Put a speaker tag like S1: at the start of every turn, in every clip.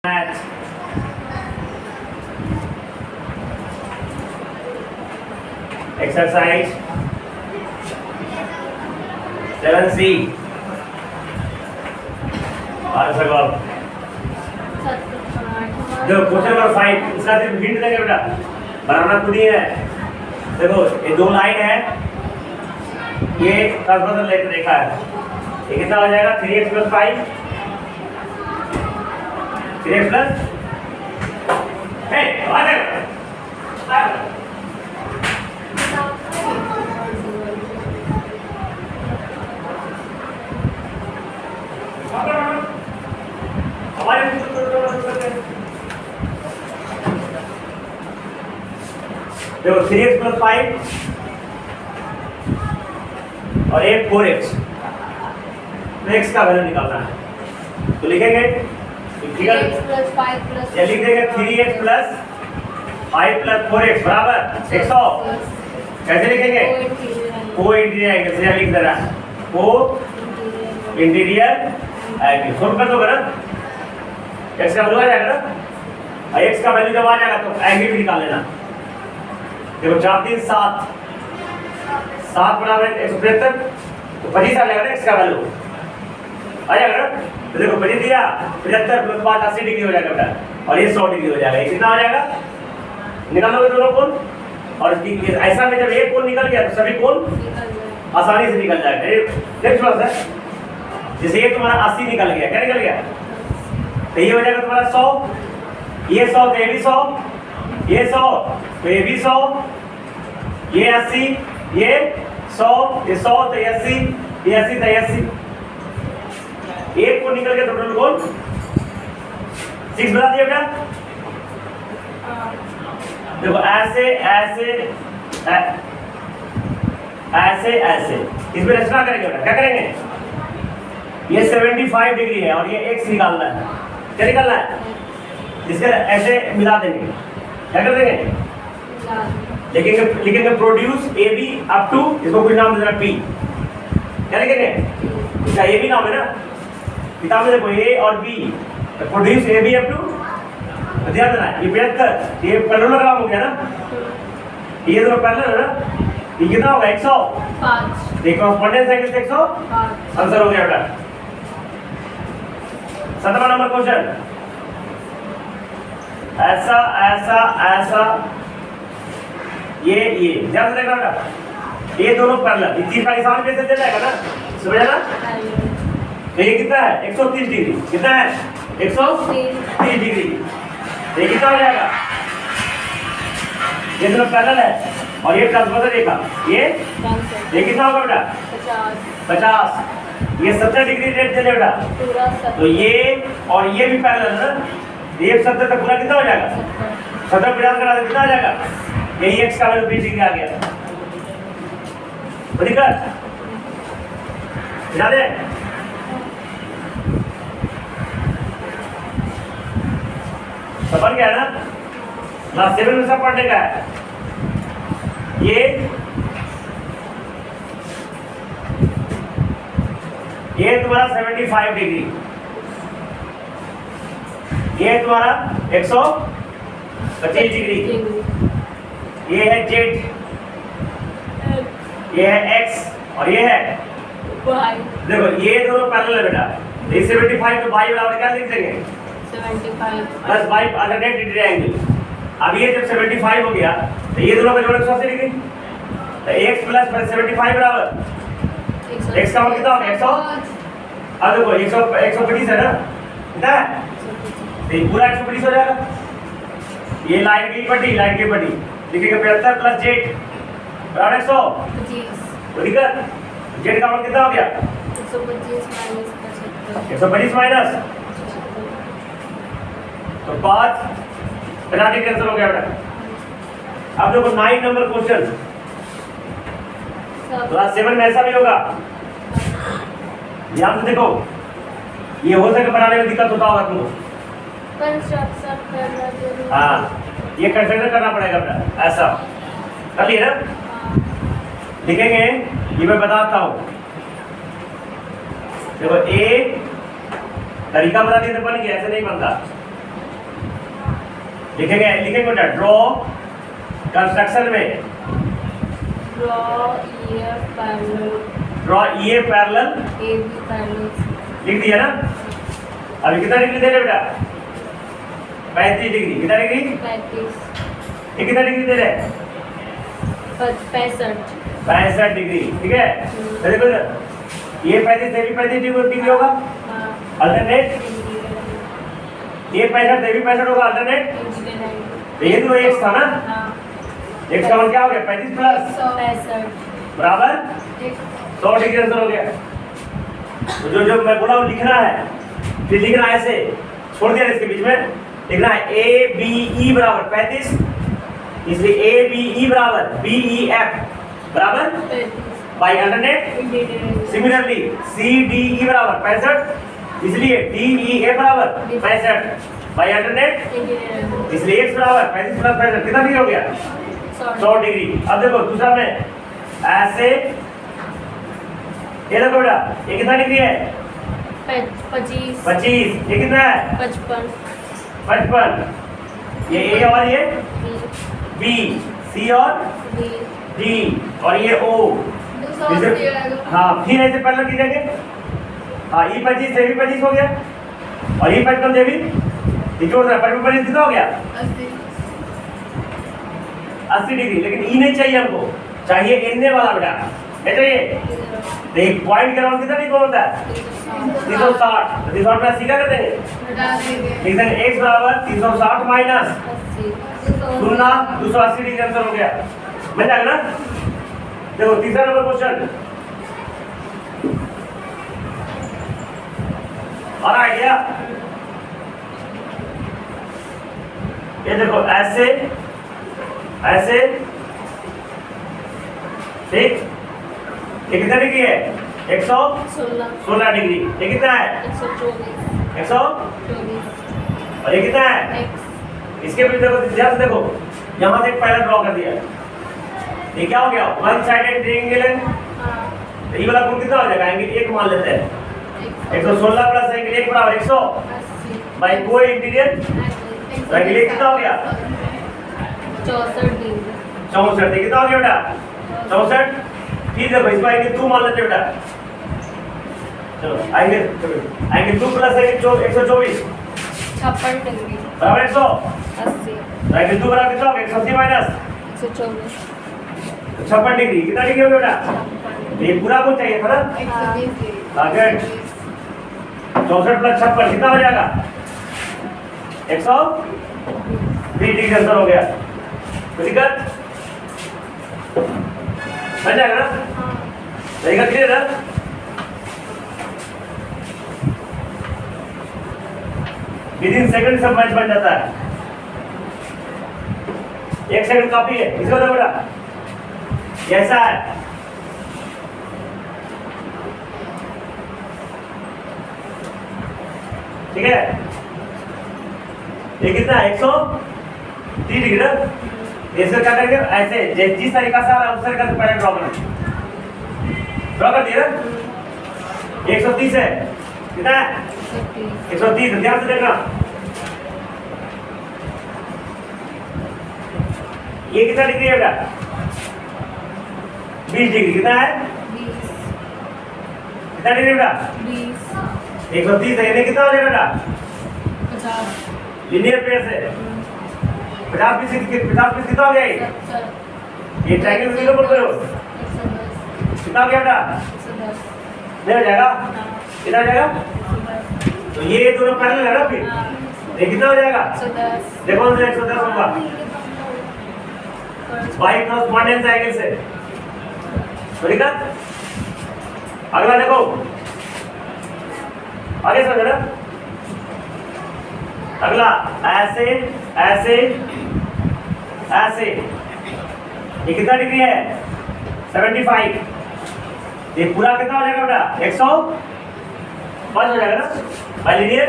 S1: Math exercise 7C देखो question number 5 इसका सिर्फ हिंट देंगे बेटा, बनाना खुद ही है। देखो ये दो लाइन है, ये ट्रांसफर लेकर देखा है, ये कितना हो जाएगा 3x + 5 3x प्लस देखो 3x + 5 और एक 4x, तो x का वैल्यू निकालना है, तो लिखेंगे
S2: 3x + 5
S1: या लिख देंगे 3x + 5 + 4x बराबर 100। कैसे लिखेंगे? को इंटीरियर एंगल से लिख देना, को इंटीरियर एंगल सोल्व कर दो ना, x का वैल्यू आ जाएगा ना, और x का वैल्यू जब आ जाएगा तो एंगल भी निकाल लेना। देखो 4 3 7 7 बराबर 175, तो 25 आ जाएगा ना x का वैल्यू आ जाएगा ना। तो देखो 25 दिया 75 + 5 80 डिग्री हो जाएगा बेटा, और ये 100 डिग्री हो जाएगा। ये कितना हो जाएगा? निकालोगे दोनों कोण, और ऐसा में जब एक कोण निकल गया तो सभी कोण आसानी से निकल जाएगा। नेक्स्ट बात है, जैसे ये तुम्हारा 80 निकल गया, क्या निकल गया? तो ये हो जाएगा तुम्हारा 100, ये 100 तो ये भी 100, ये 100 तो ये भी 100, ये 80, ये 100, ये 100 तो ये 80, ये 80 तो ये 80। एक को निकल गया तो टोटल कोण 6 बता दिया बेटा। देखो ऐसे ऐसे ऐसे ऐसे इसमें रचना करेंगे बेटा, क्या करेंगे? ये 75 डिग्री है और ये x निकालना है, क्या निकालना है? इसके ऐसे मिला देंगे, क्या कर देंगे? लिखेंगे produce A B up to, इसको कुछ नाम देना p, क्या लिखेंगे? इसका ए बी नाम है ना, किताब में देखो ए और B, produce A B up to, ध्यान देना ये 75, ये पैरेललोग्राम हो गया ना, ये दोनों पैरेलल है ना, ये कितना होगा 105, देखो कॉर्डिनेट एंगल से 105 आंसर हो गया बेटा। 7वां नंबर क्वेश्चन, ऐसा ऐसा ऐसा ये ध्यान से देखना बेटा, ये दोनों पैरेलल, इस चीज का निशान कैसे दे जाएगा ना, समझ ना। तो ये कितना है 130 डिग्री, कितना है 130 डिग्री, ये कितना हो जाएगा? ये दोनों पैरेलल है और ये ट्रांसवर्सल रेखा, ये कितना होगा बेटा 50, ये 70 डिग्री रेट चले बेटा, तो ये और ये भी पैरेलल है ना, ये 70 तक पूरा कितना हो जाएगा 70 50 करा कितना आ जाएगा? यही x का वैल्यू 20 डिग्री आ गया। दिक्कत याद है? समझ गया ना? क्लास 7 में सब पढ़ने का है। ये तुम्हारा 75 डिग्री, ये तुम्हारा 125 डिग्री, ये है z, ये है x और ये है y। देखो ये दोनों पैरेलल है बेटा, ये 75 तो y बराबर क्या लिख देंगे 75 + y अल्टरनेट ट्रायंगल। अब ये जब 75 हो गया तो ये दोनों का जोड़ 180 डिग्री, तो x + 75 बराबर x का मान कितना होगा 100। अब देखो 125 है ना, कितना है? ये पूरा 125 हो जाएगा। ये लाइन की पट्टी लिखेंगे 75 + z बराबर 100, तो दिक्कत z का मान कितना हो गया 125 माइनस, तो 5 पेनाल्टी कैंसिल हो गया बेटा। अब देखो 9 नंबर क्वेश्चन, क्लास 7 में ऐसा भी होगा, ध्यान से देखो, ये हो सके बनाने में दिक्कत होता होगा तुमको, हाँ ये कंसिडर करना पड़ेगा बेटा, ऐसा कर लिए ना। लिखेंगे, ये मैं बताता हूँ, देखो ए तरीका बता दिया, बन गया, ऐसे नहीं बनता। लिखेंगे लिखेंगे बेटा ड्रॉ कंस्ट्रक्शन में
S2: Draw EF parallel
S1: ड्रॉ ये पैरेलल
S2: AB parallel
S1: लिख दिया ना। अभी कितना डिग्री दे रहे बेटा 35 डिग्री। कितना डिग्री
S2: 35
S1: ये कितना डिग्री दे रहे
S2: 65
S1: 65 डिग्री। ठीक है तो देखो इधर, ये 35 से भी 35 डिग्री होगा
S2: हाँ
S1: अल्टरनेट, ये 65 से भी 65 होगा अल्टरनेट। तो ये तो x था ना,
S2: हाँ
S1: x का मान क्या हो गया 35 प्लस
S2: 65
S1: बराबर 100 डिग्री आंसर हो गया। तो जो जो मैं बोला वो लिखना है, फिर लिखना है ऐसे छोड़ दिया इसके बीच में, लिखना है a b e बराबर 35, इसलिए a b e बराबर b e f बराबर by alternate. Similarly c d e बराबर 65, इसलिए d e a बराबर 65 बाई अल्टरनेट, इसलिए x बराबर 35 प्लस 65 कितना डिग्री हो गया 100 डिग्री। अब देखो दूसरा में ऐसे, ये देखो बेटा ये कितना डिग्री है
S2: 25
S1: 25, ये कितना है
S2: 55
S1: 55, ये a और ये b, c और d और ये o। हाँ फिर ऐसे पैरेलल कीजिएगा। हाँ ये 25 से भी 25 हो गया और ये 55 से भी जोड़ रहा है 55 कितना हो गया 80 डिग्री। लेकिन ई नहीं चाहिए हमको, चाहिए एनए वाला बेटा, है चाहिए। तो एक पॉइंट के अराउंड कितना डिग्री होता है 360, तो 360 में 80 क्या कर देंगे लिख देंगे x बराबर 360 माइनस 280 डिग्री आंसर हो गया। मिल जाएगा ना। देखो तीसरा नंबर क्वेश्चन और आइडिया, ये देखो ऐसे ऐसे, ठीक ये कितना डिग्री है 116 डिग्री। ये कितना है 100 और ये कितना है इसके बीच देखो ध्यान से देखो, यहाँ से एक पैरेलल ड्रॉ कर दिया, ये क्या हो गया वन साइडेड ट्रायंगल है। तो ये वाला कोण कितना हो जाएगा एंगल 1 मान लेते हैं 116 प्लस एंगल 1 बराबर 100 बाई को इंटीरियर एंगल 1 कितना हो गया
S2: 64 डिग्री
S1: 64। कितना हो गया बेटा 64। ठीक है भाई इसमें एंगल 2 मान लेते हैं बेटा। चलो एंगल 2 प्लस एंगल 124
S2: 56 डिग्री
S1: बराबर 100।
S2: 80
S1: एंगल 2 बराबर कितना हो गया 180 माइनस
S2: 124
S1: 56 डिग्री। कितना डिग्री हो गया बेटा ये पूरा को चाहिए था ना। आगे 64 प्लस 56 कितना हो जाएगा 120 डिग्री आंसर हो गया। तो दिक्कत बन जाएगा ना, तरीका क्लियर है। विदिन सेकंड सब मैच बन जाता है, 1 सेकंड काफी है। इसको देखो बेटा ऐसा है, ठीक है ये कितना है 130 डिग्री ना। ऐसे क्या करेंगे ऐसे जिस तरीका से आ रहा है उस तरीका से पहले ड्रॉ करना, ड्रॉ कर दिया 130 है कितना है 130। ध्यान से देखना ये कितना डिग्री है बेटा 20 डिग्री। कितना है
S2: 20
S1: कितना डिग्री बेटा 130 है। ये कितना हो जाएगा बेटा
S2: 50
S1: लीनियर पेयर से 50 पीस कितना हो गया ये ट्रायंगल किलो बोल रहे हो कितना हो गया बेटा
S2: 110
S1: नहीं हो जाएगा कितना हो जाएगा। तो ये दोनों पैरेलल है ना, फिर ये कितना हो जाएगा
S2: 110
S1: देखो 110 होगा y कॉरेस्पॉन्डेंस एंगल से। ठीक है अगला देखो आगे समझ ना। अगला ऐसे ऐसे ऐसे, ये कितना डिग्री है 75। ये पूरा कितना हो जाएगा बेटा 105 हो जाएगा ना बाई लीनियर।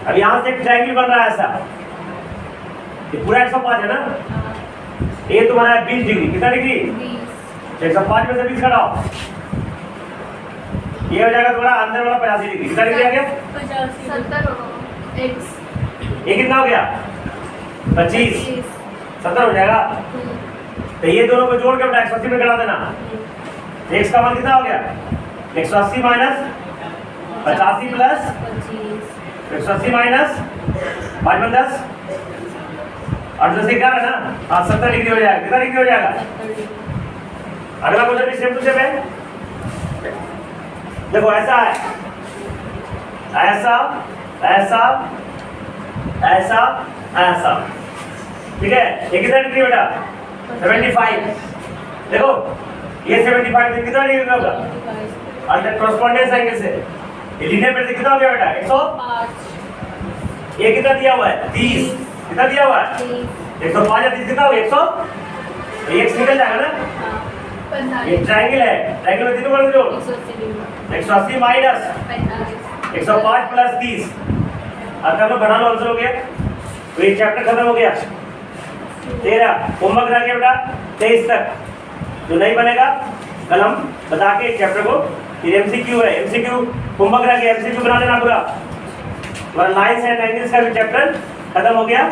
S1: अब यहाँ से एक ट्रायंगल बन रहा है ऐसा, ये पूरा 105 है ना। ये तुम्हारा है 20 डिग्री। कितना डिग्री 105 में से 20 घटाओ, ये हो जाएगा तुम्हारा अंदर वाला 85 डिग्री। कितना डिग्री आ गया
S2: 70
S1: ये कितना हो गया 25 70 हो जाएगा। तो ये दोनों को जोड़ के बेटा 180 में करा देना। x का मान कितना हो गया 180 माइनस 85 प्लस 180 माइनस 5 में 10 और 10 11 ना। हाँ 70 डिग्री हो जाएगा। कितना डिग्री हो जाएगा? अगला क्वेश्चन भी सेम टू सेम है। देखो ऐसा है, ऐसा ऐसा ऐसा ऐसा, ठीक है। ये कितना डिग्री बेटा 75। देखो ये 75 डिग्री कितना डिग्री होगा और कॉरेस्पॉन्डेंस एंगल से ये लीनियर पे कितना हो गया बेटा 100। ये कितना दिया हुआ है 30। कितना दिया हुआ है 105 या 30 कितना हो गया 100। ये x निकल जाएगा ना। ये ट्रायंगल है, ट्रायंगल में तीनों जोड़ 180 माइनस 105 प्लस 30। अब कर लो, बना लो, आंसर हो गया। तो ये चैप्टर खत्म हो गया। 13 होमवर्क रह गया बेटा 23 तक। जो नहीं बनेगा कल हम बता के चैप्टर को, फिर एमसीक्यू है, एमसीक्यू होमवर्क रह गया, एमसीक्यू बना देना पूरा। और लाइंस एंड एंगल्स का भी चैप्टर खत्म हो गया।